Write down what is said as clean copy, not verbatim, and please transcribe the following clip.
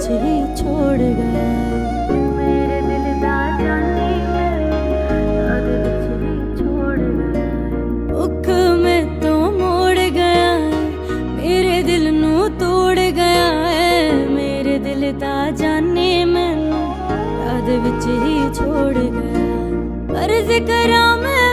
विच ही छोड़ गया मेरे दिल दा जानी याद विच ही छोड़ गया दुख में तो मोड़ गया मेरे दिल नू तोड़ गया है मेरे दिल दा जानी मैनू याद विच ही छोड़ गया अर्ज करा मैं